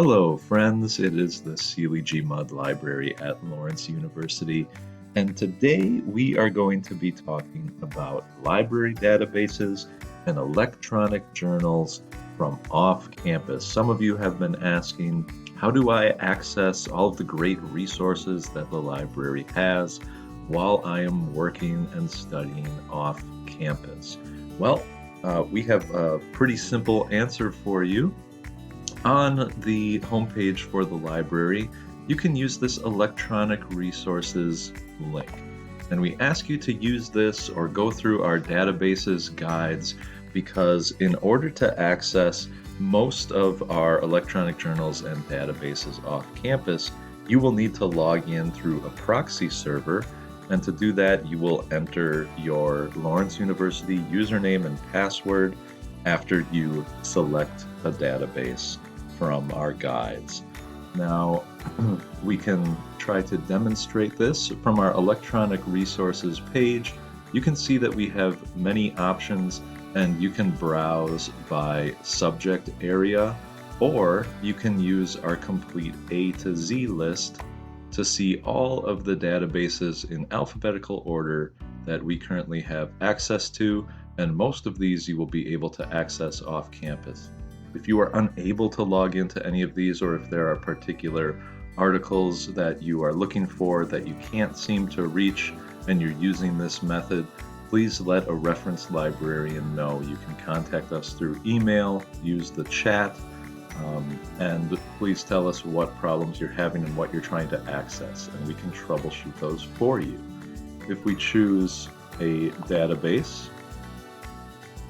Hello, friends. It is the Sealy G. Mudd Library at Lawrence University, and today we are going to be talking about library databases and electronic journals from off campus. Some of you have been asking, how do I access all of the great resources that the library has while I am working and studying off campus? Well, we have a pretty simple answer for you. On the homepage for the library, you can use this electronic resources link. And we ask you to use this or go through our databases guides because in order to access most of our electronic journals and databases off campus, you will need to log in through a proxy server. And to do that, you will enter your Lawrence University username and password after you select a database from our guides. Now, we can try to demonstrate this from our electronic resources page. You can see that we have many options, and you can browse by subject area, or you can use our complete A to Z list to see all of the databases in alphabetical order that we currently have access to, and most of these you will be able to access off campus. If you are unable to log into any of these, or if there are particular articles that you are looking for that you can't seem to reach and you're using this method, please let a reference librarian know. You can contact us through email, use the chat, and please tell us what problems you're having and what you're trying to access, and we can troubleshoot those for you. If we choose a database,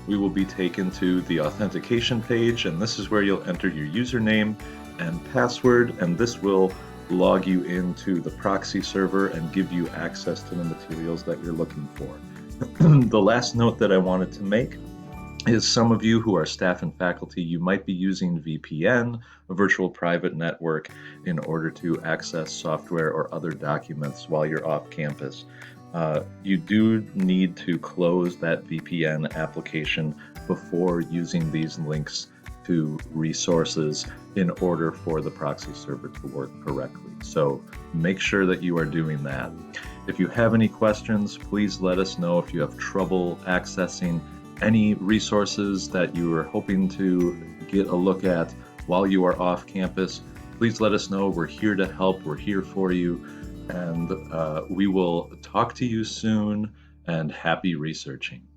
we will be taken to the authentication page, and this is where you'll enter your username and password, and this will log you into the proxy server and give you access to the materials that you're looking for. The last note that I wanted to make is some of you who are staff and faculty, you might be using VPN, a virtual private network, in order to access software or other documents while you're off campus. You do need to close that VPN application before using these links to resources in order for the proxy server to work correctly. So make sure that you are doing that. If you have any questions, please let us know. If you have trouble accessing any resources that you are hoping to get a look at while you are off campus, please let us know. We're here to help. We're here for you. And we will talk to you soon, and happy researching.